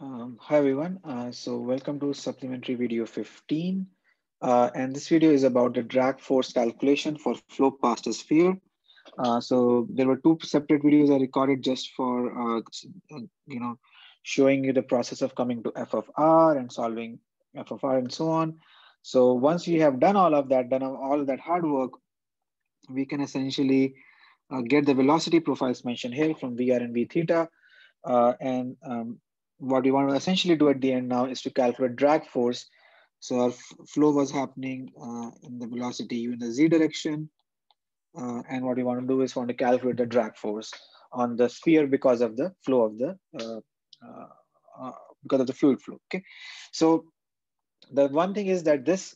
Hi everyone. So welcome to supplementary video 15. And this video is about the drag force calculation for flow past a sphere. So there were two separate videos I recorded just for showing you the process of coming to f of r and solving f of r and so on. So once you have done all of that, done all that hard work, we can essentially get the velocity profiles mentioned here from Vr and V theta. And what we want to essentially do at the end now is to calculate drag force. So our flow was happening in the velocity u in the z direction. And what we want to do is want to calculate the drag force on the sphere because of the flow of the uh, uh, because of the fluid flow. Okay, so the one thing is that this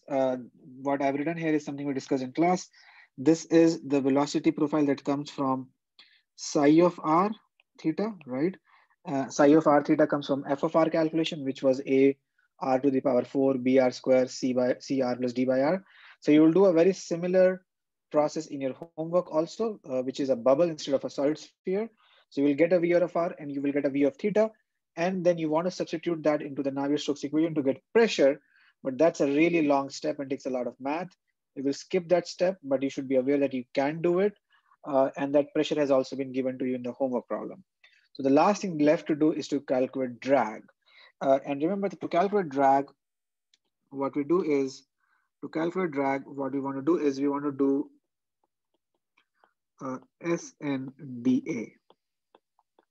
what I've written here is something we discussed in class. This is the velocity profile that comes from psi of r theta, right? Psi of r theta comes from f of r calculation, which was a r to the power 4 br square c r plus d by r. So you will do a very similar process in your homework also, which is a bubble instead of a solid sphere. So you will get a v of r and you will get a v of theta, and then you want to substitute that into the Navier-Stokes equation to get pressure, but that's a really long step and takes a lot of math. You will skip that step, but you should be aware that you can do it, and that pressure has also been given to you in the homework problem. So the last thing left to do is to calculate drag. And remember that to calculate drag, what we do is to calculate drag, what we want to do is we want to do SNDA.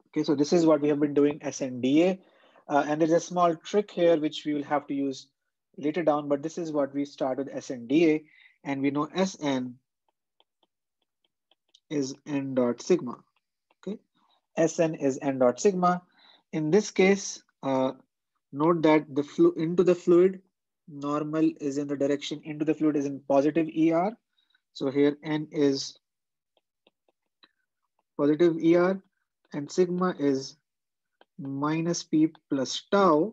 Okay, so this is what we have been doing SNDA. And there's a small trick here which we will have to use later down, but this is what we start with SNDA. And we know SN is n dot sigma. Okay, Sn is n dot sigma. In this case, note that the flow into the fluid, normal is in the direction into the fluid is in positive ER. So here n is positive ER and sigma is minus p plus tau.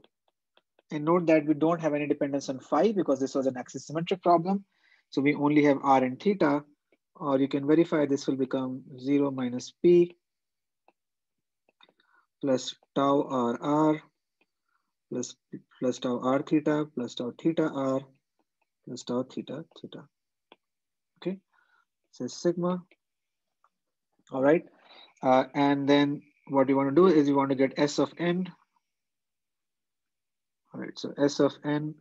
And note that we don't have any dependence on phi because this was an axis symmetric problem. So we only have r and theta, or you can verify this will become 0 minus p plus tau r plus tau r theta plus tau theta r plus tau theta theta. Okay, so sigma. All right, and then what you want to do is you want to get S of n. All right, so S of n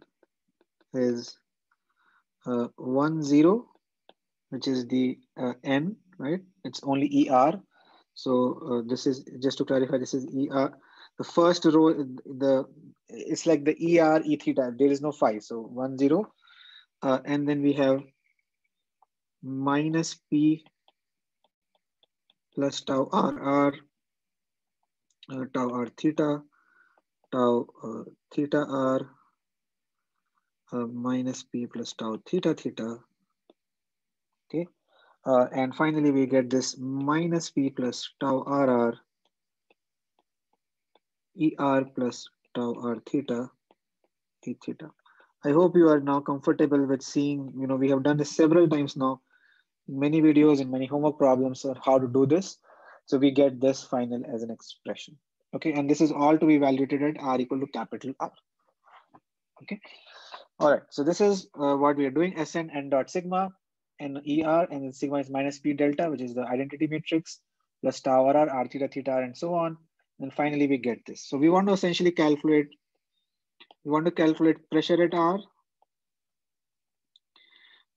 is 1 0, which is the n, right? It's only ER. So this is, just to clarify, this is ER. The first row, it's like the ER E theta. There is no phi, so 1 0, and then we have minus p plus tau r tau r theta tau theta r minus p plus tau theta theta. Okay, and finally we get this minus p plus tau r er plus tau r theta e theta. I hope you are now comfortable with seeing, we have done this several times now, many videos and many homework problems on how to do this. So we get this final as an expression. Okay, and this is all to be evaluated at r equal to capital R. Okay, all right, so this is what we are doing, Sn n dot sigma and ER, and then sigma is minus P delta, which is the identity matrix, plus tau R theta theta, and so on. And finally, we get this. So we want to essentially calculate, pressure at R.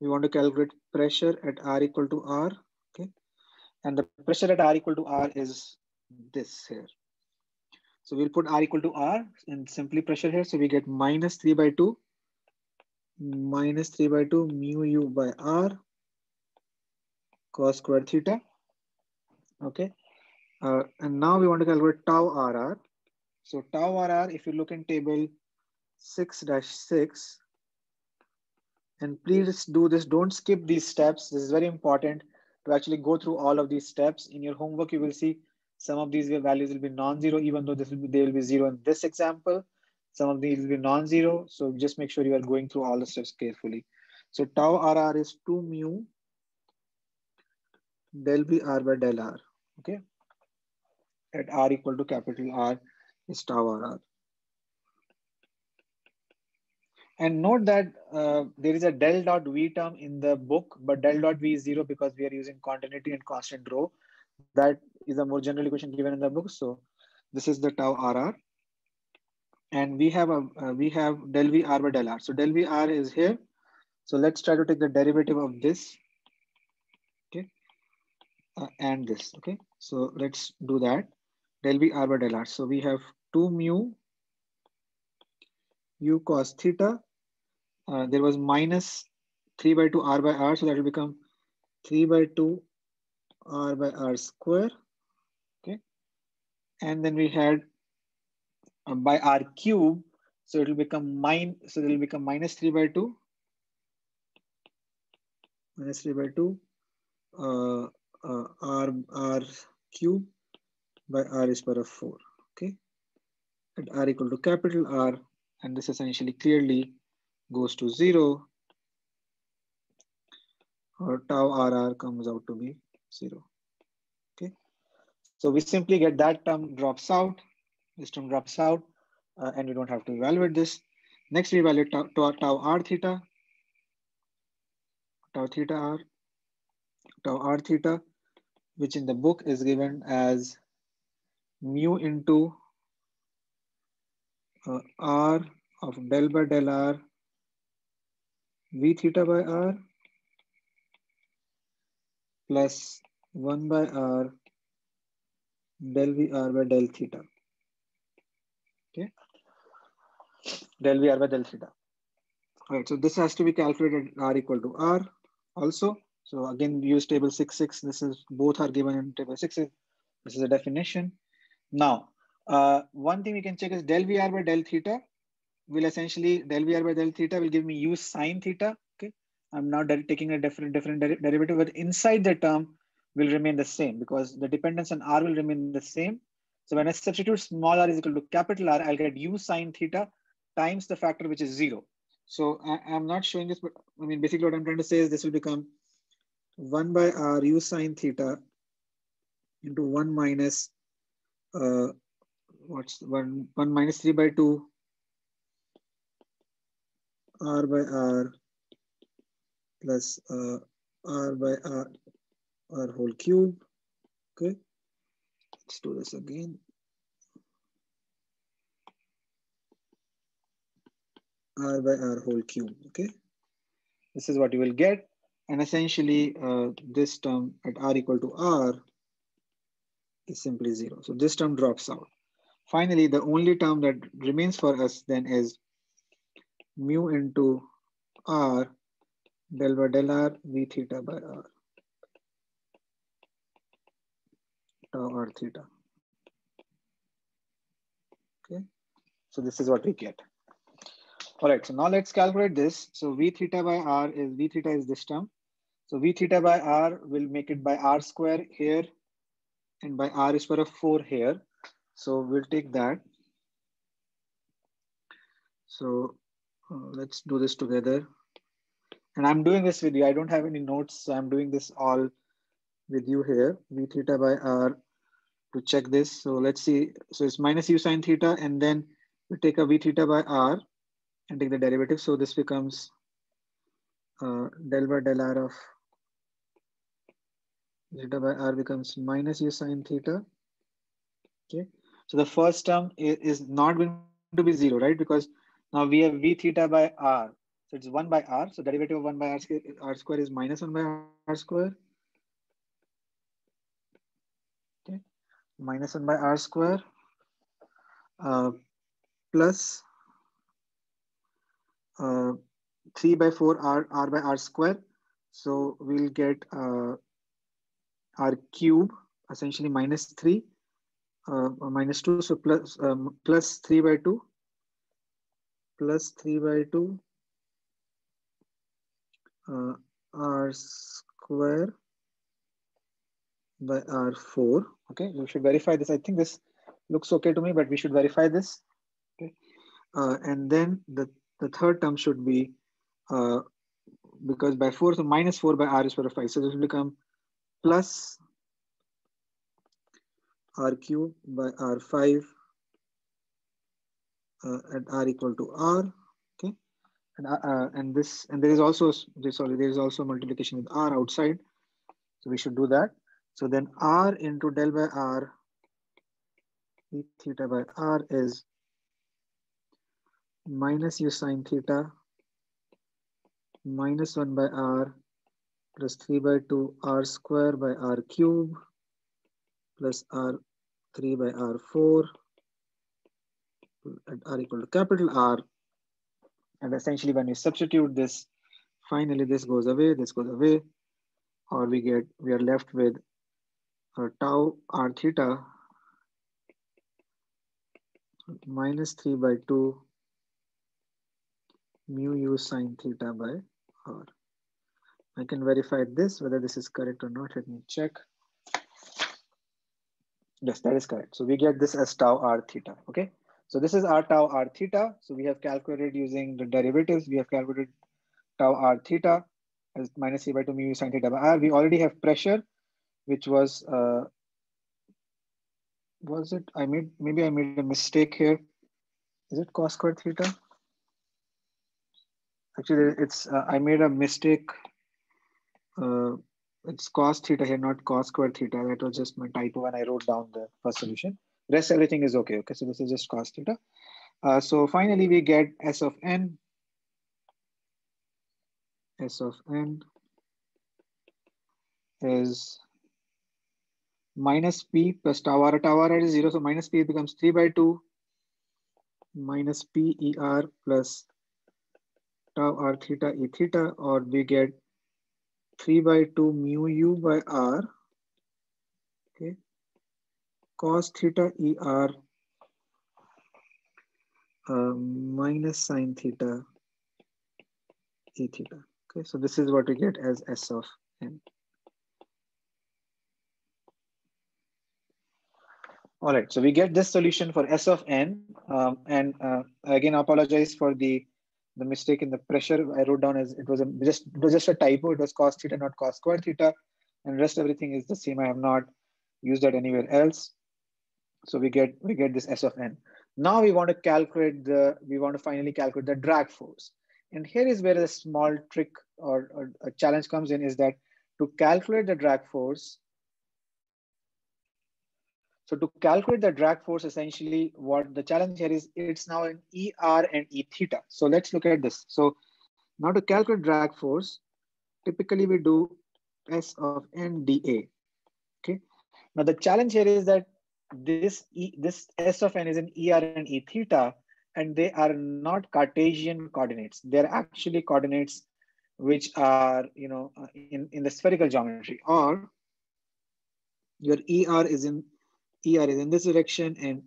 We want to calculate pressure at R equal to R, okay? And the pressure at R equal to R is this here. So we'll put R equal to R and simply pressure here. So we get minus 3 by 2 mu u by R cos square theta. Okay. And now we want to calculate tau RR. So tau RR, if you look in table 6-6, and please do this, don't skip these steps. This is very important to actually go through all of these steps. In your homework, you will see some of these values will be non-zero, even though they will be zero in this example. Some of these will be non-zero. So just make sure you are going through all the steps carefully. So tau RR is 2 mu del B R by del R. Okay. At R equal to capital R is tau RR. And note that there is a del dot v term in the book, but del dot v is 0 because we are using continuity and constant row. That is a more general equation given in the book. So this is the tau RR. And we have del v r by del r. So del v r is here. So let's try to take the derivative of this, okay, and this, okay. So let's do that. Del v r by del r. So we have 2 mu u cos theta. There was minus 3 by 2 r by r, so that will become 3 by 2 r by r square, okay. And then we had by r cube, so it will become minus 3 by 2 uh, r cube by r is power of 4, okay, at r equal to capital R, and this essentially clearly goes to 0, or tau RR comes out to be 0, okay. So we simply get that term drops out, this term drops out, and we don't have to evaluate this. Next we evaluate tau r theta, tau theta r, tau r theta, which in the book is given as mu into r of del by del r v theta by r plus 1 by r del v r by del theta, okay, del v r by del theta. All right, so this has to be calculated at r equal to r also. So again, we use table 6.6. This is both are given in table 6. This is a definition. Now, one thing we can check is del Vr by del theta will essentially del Vr by del theta will give me u sine theta. Okay, I'm now taking a different derivative, but inside the term will remain the same because the dependence on r will remain the same. So when I substitute small r is equal to capital R, I'll get u sine theta times the factor which is 0. So I'm not showing this, but I mean basically what I'm trying to say is this will become 1 by r u sine theta into 1 minus what's 1 minus 3 by 2 r by r plus r by r whole cube. Okay, let's do this again. R by r whole cube. Okay, this is what you will get, and essentially this term at r equal to r is simply 0. So this term drops out. Finally, the only term that remains for us then is mu into r del by del r v theta by r tau r theta. Okay, so this is what we get. All right, so now let's calculate this. So v theta by r is, v theta is this term. So v theta by r will make it by r square here and by r is power of 4 here. So we'll take that. So let's do this together. And I'm doing this with you. I don't have any notes, so I'm doing this all with you here. V theta by r to check this. So let's see. So it's minus u sine theta, and then we take a v theta by r and take the derivative. So this becomes del by del r of theta by r becomes minus u sine theta. Okay. So the first term is not going to be 0, right? Because now we have v theta by r. So it's 1 by r. So derivative of 1 by r square is minus 1 by r square. Okay. Minus 1 by r square plus 3 by 4 r by r square. So we'll get r cube, essentially minus 3 or minus 2. So plus 3 by 2 plus 3 by 2 r square by r4. Okay, we should verify this. I think this looks okay to me, but we should verify this. Okay, and then the third term should be because by 4, so minus 4 by r is power of 5. So this will become plus r cube by r5 at r equal to r. Okay, and there is also there is also multiplication with r outside. So we should do that. So then r into del by r e theta by r is minus u sine theta minus 1 by r plus 3 by 2 r square by r cube plus r 3 by r4 at r equal to capital R. And essentially when we substitute this, finally this goes away, or we are left with tau r theta minus 3 by 2 mu u sine theta by r. I can verify this, whether this is correct or not. Let me check. Yes, that is correct. So we get this as tau r theta. Okay. So this is our tau r theta. So we have calculated using the derivatives. We have calculated tau r theta as minus 3 by 2 mu sine theta by r. We already have pressure, which was it? Maybe I made a mistake here. Is it cos squared theta? Actually, it's I made a mistake. It's cos theta here, not cos squared theta. That was just my typo when I wrote down the first solution. Rest everything is okay. Okay, so this is just cos theta. So finally, we get S of n. S of n is minus p plus tau r. Tau r is 0, so minus p becomes 3 by 2 minus p e r plus tau r theta e theta, or we get 3 by 2 mu u by r, okay, cos theta e r minus sine theta e theta. Okay, so this is what we get as S of n. All right, so we get this solution for S of n, and again, I apologize for the mistake in the pressure. I wrote down as it was just a typo. It was cos theta, not cos square theta, and rest everything is the same. I have not used that anywhere else. So we get this S of n. Now we want to finally calculate the drag force. And here is where a small trick or a challenge comes in, is that to calculate the drag force. So to calculate the drag force, essentially what the challenge here is, it's now in ER and E theta. So let's look at this. So now to calculate drag force, typically we do S of n dA. Okay. Now the challenge here is that this S of n is in ER and E theta, and they are not Cartesian coordinates. They're actually coordinates which are, in the spherical geometry, or your ER is in this direction and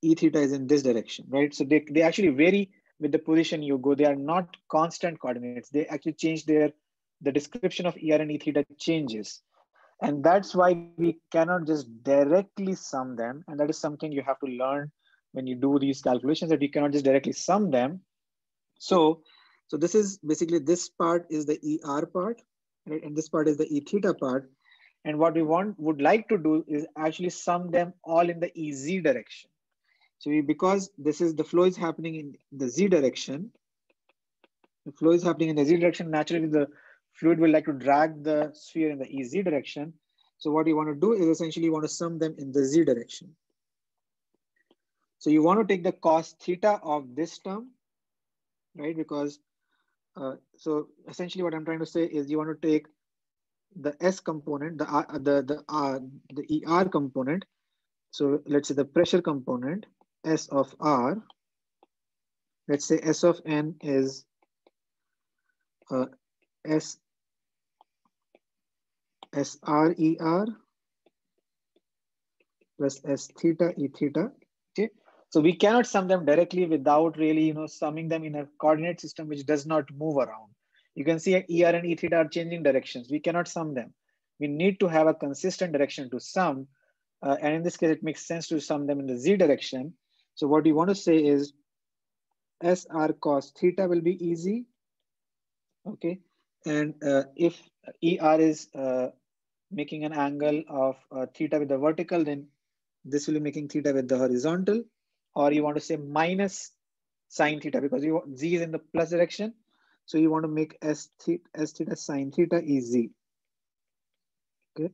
E theta is in this direction, right? So they actually vary with the position you go. They are not constant coordinates. They actually change the description of ER and E theta changes. And that's why we cannot just directly sum them. And that is something you have to learn when you do these calculations, that you cannot just directly sum them. So this is basically, this part is the ER part, right? And this part is the E theta part. And what we would like to do is actually sum them all in the EZ direction. So because the flow is happening in the Z direction, naturally the fluid will like to drag the sphere in the EZ direction. So what you want to do is essentially you want to sum them in the Z direction. So you want to take the cos theta of this term, right? Because so essentially what I'm trying to say is you want to take the S component, the ER component. So let's say the pressure component, S of R. Let's say S of n is SRER plus S theta E theta. Okay. So we cannot sum them directly without really, summing them in a coordinate system which does not move around. You can see ER and E theta are changing directions. We cannot sum them. We need to have a consistent direction to sum. And in this case, it makes sense to sum them in the Z direction. So what we want to say is SR cos theta will be easy. Okay. And if ER is making an angle of theta with the vertical, then this will be making theta with the horizontal. Or you want to say minus sine theta, because z is in the plus direction. So you want to make s theta sine theta is z. Okay.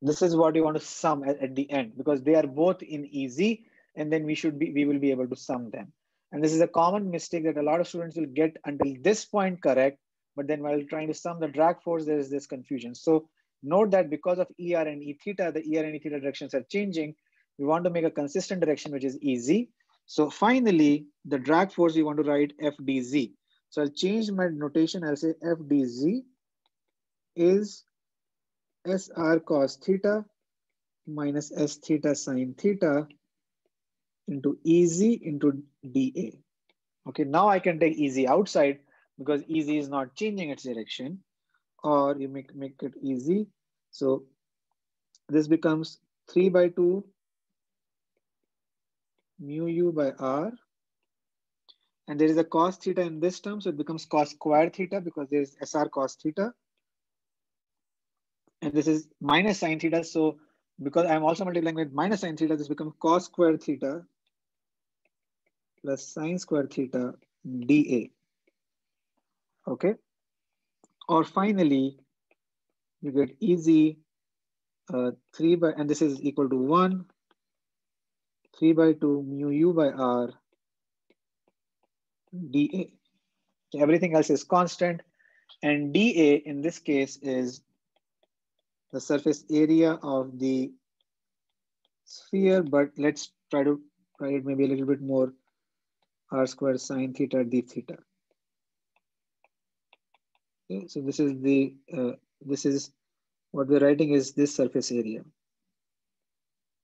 This is what you want to sum at the end, because they are both in EZ, and then we will be able to sum them. And this is a common mistake that a lot of students will get until this point correct, but then while trying to sum the drag force, there is this confusion. So note that because of ER and E theta, the ER and E theta directions are changing. We want to make a consistent direction, which is EZ. So finally, the drag force, we want to write FdZ. So I'll change my notation. I'll say FdZ is SR cos theta minus S theta sine theta into EZ into dA. Okay, now I can take EZ outside because EZ is not changing its direction, or you make it EZ. So this becomes 3/2 mu u by r. And there is a cos theta in this term, so it becomes cos square theta because there is SR cos theta. And this is minus sine theta. So because I'm also multiplying with minus sine theta, this becomes cos square theta plus sine square theta dA. Okay. Or finally, you get EZ 3 by, and this is equal to 1, 3/2 mu u by r dA. Okay, everything else is constant. And dA in this case is the surface area of the sphere, but let's try to write it maybe a little bit more, r square sine theta d theta. Okay, so this is what we're writing is this surface area,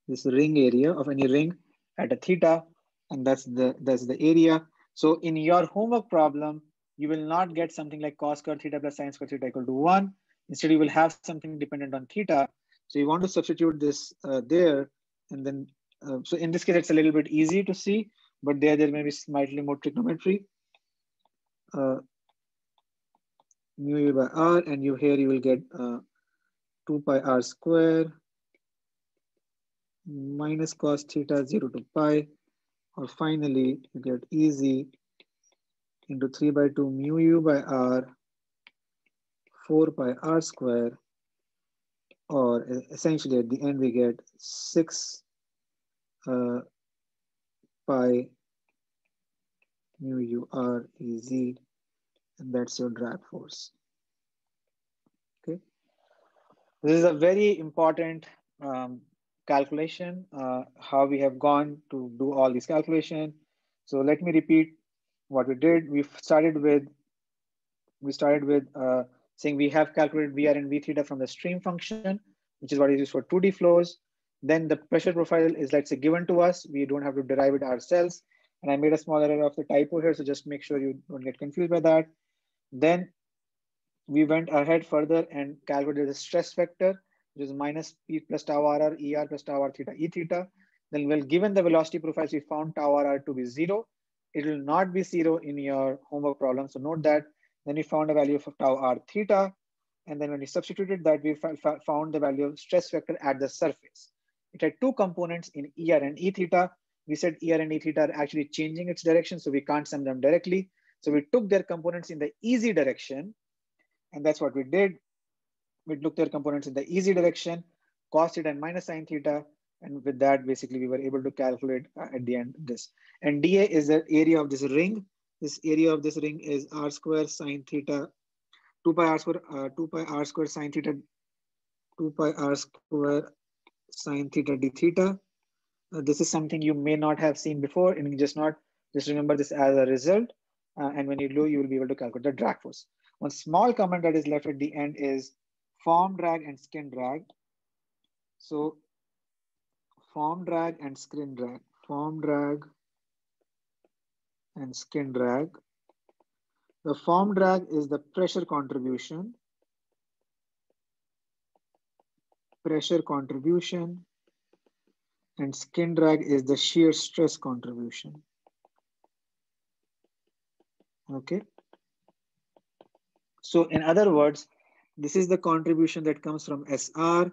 this ring area of any ring at a theta, and that's the area. So in your homework problem, you will not get something like cos square theta plus sine square theta equal to 1. Instead, you will have something dependent on theta. So you want to substitute this there, and then so in this case it's a little bit easy to see, but there may be slightly more trigonometry. Mu u by r, and here you will get 2 pi r square minus cos theta 0 to pi, or finally you get EZ into 3/2 mu u by r 4 pi r square, or essentially at the end we get 6 pi mu u r EZ, and that's your drag force. Okay, this is a very important calculation, how we have gone to do all these calculations. So let me repeat what we did. We started with saying we have calculated VR and V theta from the stream function, which is what is used for 2D flows. Then the pressure profile is, let's say, given to us. We don't have to derive it ourselves. And I made a small error of the typo here, so just make sure you don't get confused by that. Then we went ahead further and calculated the stress vector, which is minus P plus tau r ER plus tau r theta E theta. Then, well, given the velocity profiles, we found tau r to be 0. It will not be 0 in your homework problem, so note that. Then we found a value of tau r theta. And then when we substituted that, we found the value of stress vector at the surface. It had two components in ER and E theta. We said ER and E theta are actually changing its direction, so we can't sum them directly. So we took their components in the EZ direction, and that's what we did. We took their components in the EZ direction, cos theta and minus sine theta, and with that, basically, we were able to calculate at the end this. And dA is the area of this ring. This area of this ring is r square sine theta, 2 pi r square sine theta, 2 pi r square sine theta d theta. This is something you may not have seen before, and just remember this as a result. And when you do, you will be able to calculate the drag force. One small comment that is left at the end is form drag and skin drag. So form drag and skin drag, form drag and skin drag. The form drag is the pressure contribution, and skin drag is the shear stress contribution. Okay. So in other words, this is the contribution that comes from SR,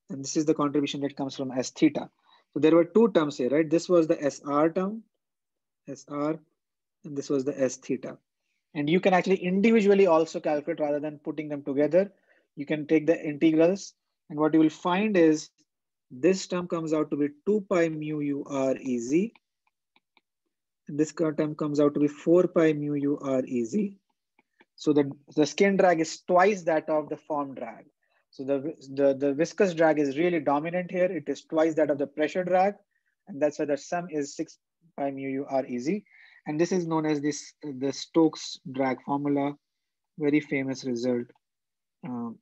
and this is the contribution that comes from S theta. So there were two terms here, right? This was the SR term, SR, and this was the S theta. And you can actually individually also calculate rather than putting them together. You can take the integrals, and what you will find is this term comes out to be 2 pi mu u r Ez, and this term comes out to be 4 pi mu u r Ez. So the skin drag is twice that of the form drag. So the viscous drag is really dominant here. It is twice that of the pressure drag. And that's why the sum is 6 pi mu u r Ez. And this is known as the Stokes drag formula, very famous result in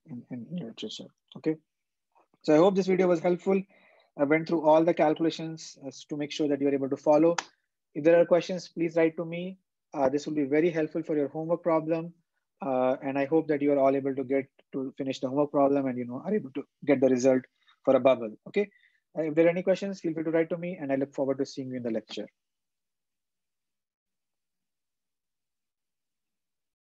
literature. Okay. So I hope this video was helpful. I went through all the calculations to make sure that you're able to follow. If there are questions, please write to me. This will be very helpful for your homework problem. And I hope that you are all able to get to finish the homework problem and are able to get the result for a bubble. Okay. If there are any questions, feel free to write to me, and I look forward to seeing you in the lecture.